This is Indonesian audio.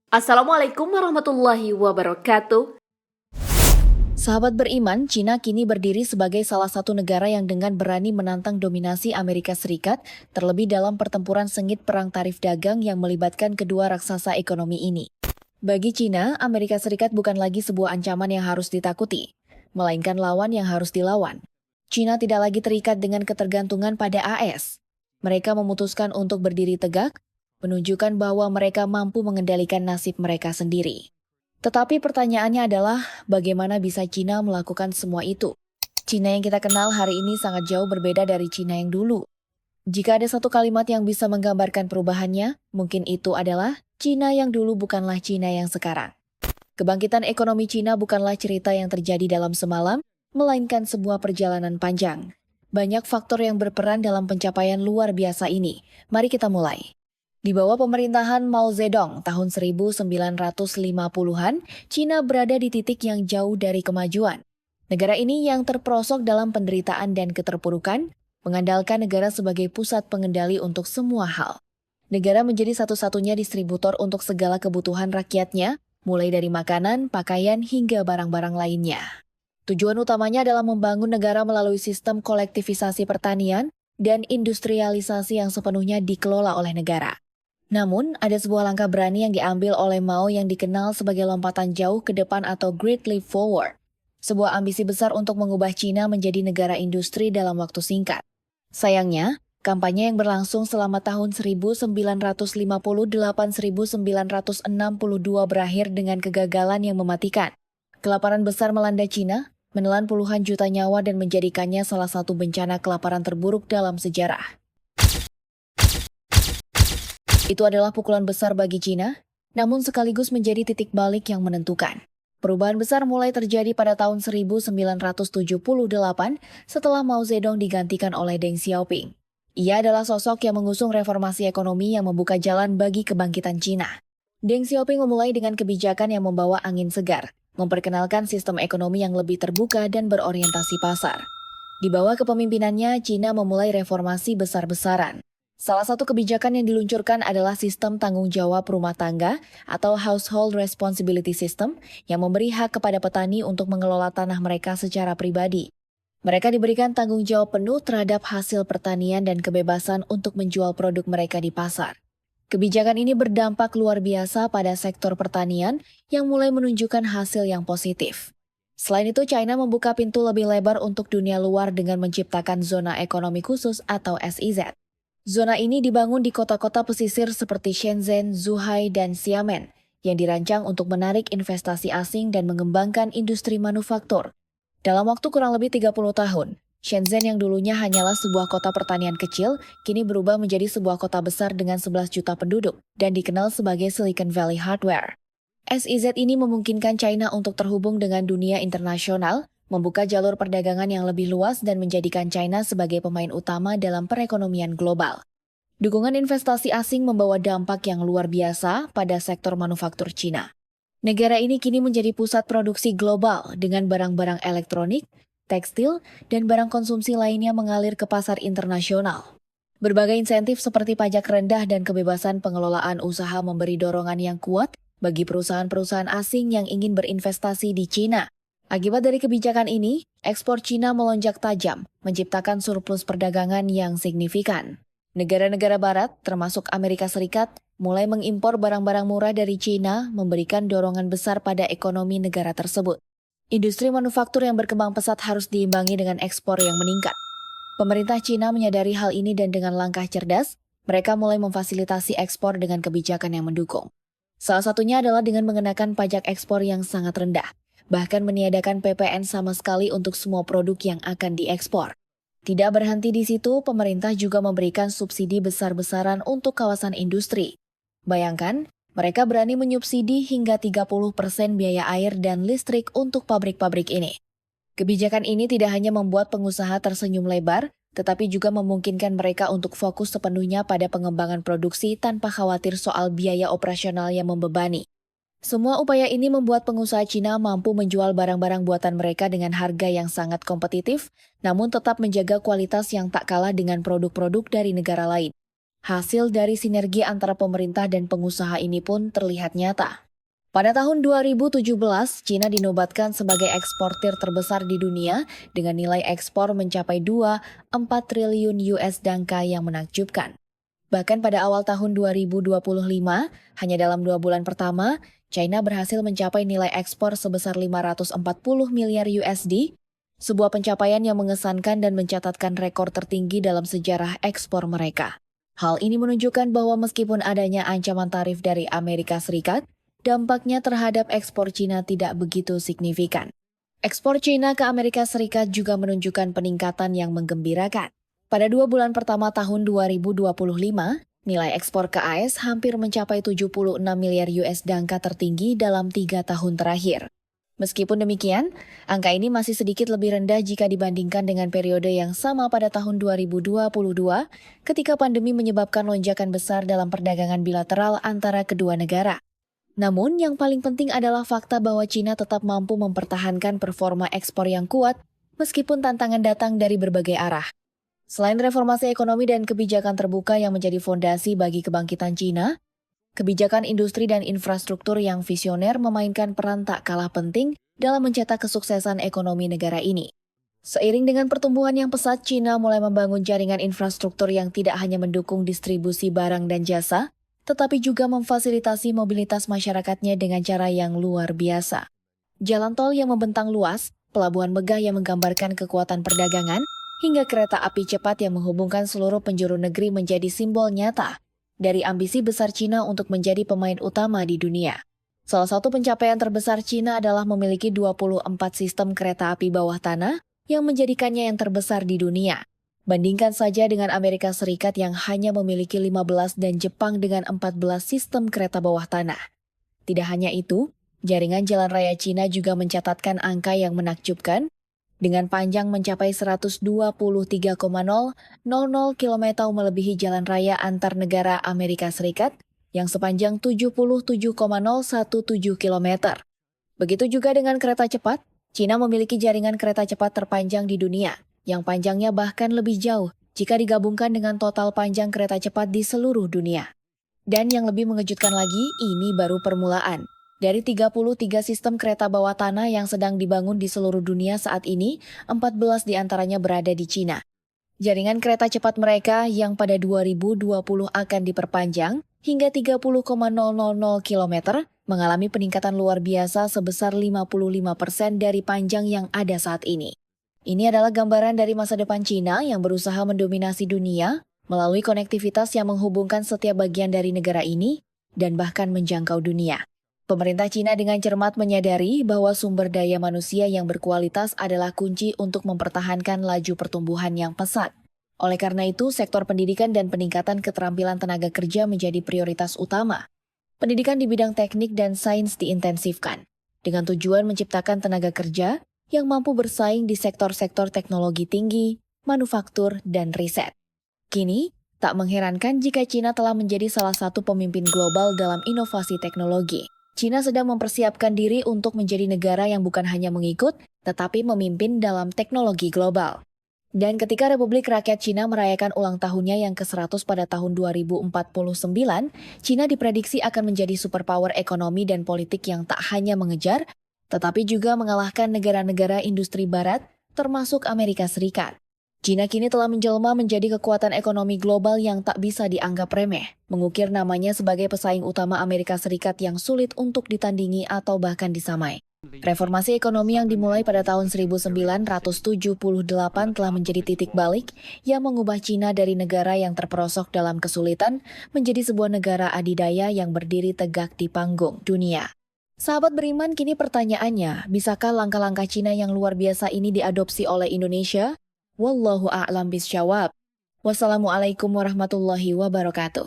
Assalamualaikum warahmatullahi wabarakatuh. Sahabat beriman, Cina kini berdiri sebagai salah satu negara yang dengan berani menantang dominasi Amerika Serikat, terlebih dalam pertempuran sengit perang tarif dagang yang melibatkan kedua raksasa ekonomi ini. Bagi Cina, Amerika Serikat bukan lagi sebuah ancaman yang harus ditakuti, melainkan lawan yang harus dilawan. Cina tidak lagi terikat dengan ketergantungan pada AS. Mereka memutuskan untuk berdiri tegak, menunjukkan bahwa mereka mampu mengendalikan nasib mereka sendiri. Tetapi pertanyaannya adalah, bagaimana bisa Cina melakukan semua itu? Cina yang kita kenal hari ini sangat jauh berbeda dari Cina yang dulu. Jika ada satu kalimat yang bisa menggambarkan perubahannya, mungkin itu adalah Cina yang dulu bukanlah Cina yang sekarang. Kebangkitan ekonomi Cina bukanlah cerita yang terjadi dalam semalam, melainkan sebuah perjalanan panjang. Banyak faktor yang berperan dalam pencapaian luar biasa ini. Mari kita mulai. Di bawah pemerintahan Mao Zedong tahun 1950-an, Cina berada di titik yang jauh dari kemajuan. Negara ini yang terperosok dalam penderitaan dan keterpurukan, mengandalkan negara sebagai pusat pengendali untuk semua hal. Negara menjadi satu-satunya distributor untuk segala kebutuhan rakyatnya, mulai dari makanan, pakaian, hingga barang-barang lainnya. Tujuan utamanya adalah membangun negara melalui sistem kolektivisasi pertanian dan industrialisasi yang sepenuhnya dikelola oleh negara. Namun, ada sebuah langkah berani yang diambil oleh Mao yang dikenal sebagai lompatan jauh ke depan atau Great Leap Forward. Sebuah ambisi besar untuk mengubah Cina menjadi negara industri dalam waktu singkat. Sayangnya, kampanye yang berlangsung selama tahun 1958-1962 berakhir dengan kegagalan yang mematikan. Kelaparan besar melanda Cina, menelan puluhan juta nyawa dan menjadikannya salah satu bencana kelaparan terburuk dalam sejarah. Itu adalah pukulan besar bagi Cina, namun sekaligus menjadi titik balik yang menentukan. Perubahan besar mulai terjadi pada tahun 1978 setelah Mao Zedong digantikan oleh Deng Xiaoping. Ia adalah sosok yang mengusung reformasi ekonomi yang membuka jalan bagi kebangkitan Cina. Deng Xiaoping memulai dengan kebijakan yang membawa angin segar, memperkenalkan sistem ekonomi yang lebih terbuka dan berorientasi pasar. Di bawah kepemimpinannya, Cina memulai reformasi besar-besaran. Salah satu kebijakan yang diluncurkan adalah sistem tanggung jawab rumah tangga atau Household Responsibility System yang memberi hak kepada petani untuk mengelola tanah mereka secara pribadi. Mereka diberikan tanggung jawab penuh terhadap hasil pertanian dan kebebasan untuk menjual produk mereka di pasar. Kebijakan ini berdampak luar biasa pada sektor pertanian yang mulai menunjukkan hasil yang positif. Selain itu, China membuka pintu lebih lebar untuk dunia luar dengan menciptakan zona ekonomi khusus atau SEZ. Zona ini dibangun di kota-kota pesisir seperti Shenzhen, Zhuhai, dan Xiamen, yang dirancang untuk menarik investasi asing dan mengembangkan industri manufaktur. Dalam waktu kurang lebih 30 tahun, Shenzhen yang dulunya hanyalah sebuah kota pertanian kecil, kini berubah menjadi sebuah kota besar dengan 11 juta penduduk, dan dikenal sebagai Silicon Valley Hardware. SEZ ini memungkinkan China untuk terhubung dengan dunia internasional, membuka jalur perdagangan yang lebih luas dan menjadikan China sebagai pemain utama dalam perekonomian global. Dukungan investasi asing membawa dampak yang luar biasa pada sektor manufaktur Cina. Negara ini kini menjadi pusat produksi global dengan barang-barang elektronik, tekstil, dan barang konsumsi lainnya mengalir ke pasar internasional. Berbagai insentif seperti pajak rendah dan kebebasan pengelolaan usaha memberi dorongan yang kuat bagi perusahaan-perusahaan asing yang ingin berinvestasi di Cina. Akibat dari kebijakan ini, ekspor Cina melonjak tajam, menciptakan surplus perdagangan yang signifikan. Negara-negara barat, termasuk Amerika Serikat, mulai mengimpor barang-barang murah dari Cina, memberikan dorongan besar pada ekonomi negara tersebut. Industri manufaktur yang berkembang pesat harus diimbangi dengan ekspor yang meningkat. Pemerintah Cina menyadari hal ini dan dengan langkah cerdas, mereka mulai memfasilitasi ekspor dengan kebijakan yang mendukung. Salah satunya adalah dengan mengenakan pajak ekspor yang sangat rendah, bahkan meniadakan PPN sama sekali untuk semua produk yang akan diekspor. Tidak berhenti di situ, pemerintah juga memberikan subsidi besar-besaran untuk kawasan industri. Bayangkan, mereka berani menyubsidi hingga 30% biaya air dan listrik untuk pabrik-pabrik ini. Kebijakan ini tidak hanya membuat pengusaha tersenyum lebar, tetapi juga memungkinkan mereka untuk fokus sepenuhnya pada pengembangan produksi tanpa khawatir soal biaya operasional yang membebani. Semua upaya ini membuat pengusaha Cina mampu menjual barang-barang buatan mereka dengan harga yang sangat kompetitif, namun tetap menjaga kualitas yang tak kalah dengan produk-produk dari negara lain. Hasil dari sinergi antara pemerintah dan pengusaha ini pun terlihat nyata. Pada tahun 2017, Cina dinobatkan sebagai eksportir terbesar di dunia dengan nilai ekspor mencapai 2,4 triliun US dangka yang menakjubkan. Bahkan pada awal tahun 2025, hanya dalam 2 bulan pertama, China berhasil mencapai nilai ekspor sebesar 540 miliar USD, sebuah pencapaian yang mengesankan dan mencatatkan rekor tertinggi dalam sejarah ekspor mereka. Hal ini menunjukkan bahwa meskipun adanya ancaman tarif dari Amerika Serikat, dampaknya terhadap ekspor Cina tidak begitu signifikan. Ekspor Cina ke Amerika Serikat juga menunjukkan peningkatan yang menggembirakan. Pada 2 bulan pertama tahun 2025, nilai ekspor ke AS hampir mencapai 76 miliar US dangka tertinggi dalam 3 tahun terakhir. Meskipun demikian, angka ini masih sedikit lebih rendah jika dibandingkan dengan periode yang sama pada tahun 2022 ketika pandemi menyebabkan lonjakan besar dalam perdagangan bilateral antara kedua negara. Namun, yang paling penting adalah fakta bahwa Cina tetap mampu mempertahankan performa ekspor yang kuat meskipun tantangan datang dari berbagai arah. Selain reformasi ekonomi dan kebijakan terbuka yang menjadi fondasi bagi kebangkitan Cina, kebijakan industri dan infrastruktur yang visioner memainkan peran tak kalah penting dalam mencetak kesuksesan ekonomi negara ini. Seiring dengan pertumbuhan yang pesat, Cina mulai membangun jaringan infrastruktur yang tidak hanya mendukung distribusi barang dan jasa, tetapi juga memfasilitasi mobilitas masyarakatnya dengan cara yang luar biasa. Jalan tol yang membentang luas, pelabuhan megah yang menggambarkan kekuatan perdagangan, hingga kereta api cepat yang menghubungkan seluruh penjuru negeri menjadi simbol nyata dari ambisi besar Cina untuk menjadi pemain utama di dunia. Salah satu pencapaian terbesar Cina adalah memiliki 24 sistem kereta api bawah tanah yang menjadikannya yang terbesar di dunia. Bandingkan saja dengan Amerika Serikat yang hanya memiliki 15 dan Jepang dengan 14 sistem kereta bawah tanah. Tidak hanya itu, jaringan jalan raya Cina juga mencatatkan angka yang menakjubkan, dengan panjang mencapai 123,000 km melebihi jalan raya antar negara Amerika Serikat yang sepanjang 77,017 km. Begitu juga dengan kereta cepat, Cina memiliki jaringan kereta cepat terpanjang di dunia, yang panjangnya bahkan lebih jauh jika digabungkan dengan total panjang kereta cepat di seluruh dunia. Dan yang lebih mengejutkan lagi, ini baru permulaan. Dari 33 sistem kereta bawah tanah yang sedang dibangun di seluruh dunia saat ini, 14 diantaranya berada di Cina. Jaringan kereta cepat mereka yang pada 2020 akan diperpanjang hingga 30,000 km mengalami peningkatan luar biasa sebesar 55% dari panjang yang ada saat ini. Ini adalah gambaran dari masa depan Cina yang berusaha mendominasi dunia melalui konektivitas yang menghubungkan setiap bagian dari negara ini dan bahkan menjangkau dunia. Pemerintah Cina dengan cermat menyadari bahwa sumber daya manusia yang berkualitas adalah kunci untuk mempertahankan laju pertumbuhan yang pesat. Oleh karena itu, sektor pendidikan dan peningkatan keterampilan tenaga kerja menjadi prioritas utama. Pendidikan di bidang teknik dan sains diintensifkan, dengan tujuan menciptakan tenaga kerja yang mampu bersaing di sektor-sektor teknologi tinggi, manufaktur, dan riset. Kini, tak mengherankan jika Cina telah menjadi salah satu pemimpin global dalam inovasi teknologi. Cina sedang mempersiapkan diri untuk menjadi negara yang bukan hanya mengikut, tetapi memimpin dalam teknologi global. Dan ketika Republik Rakyat Cina merayakan ulang tahunnya yang ke-100 pada tahun 2049, Cina diprediksi akan menjadi superpower ekonomi dan politik yang tak hanya mengejar, tetapi juga mengalahkan negara-negara industri barat, termasuk Amerika Serikat. Cina kini telah menjelma menjadi kekuatan ekonomi global yang tak bisa dianggap remeh, mengukir namanya sebagai pesaing utama Amerika Serikat yang sulit untuk ditandingi atau bahkan disamai. Reformasi ekonomi yang dimulai pada tahun 1978 telah menjadi titik balik yang mengubah Cina dari negara yang terperosok dalam kesulitan menjadi sebuah negara adidaya yang berdiri tegak di panggung dunia. Sahabat beriman, kini pertanyaannya, bisakah langkah-langkah Cina yang luar biasa ini diadopsi oleh Indonesia? Wallahu a'lam bishawab. Wassalamualaikum warahmatullahi wabarakatuh.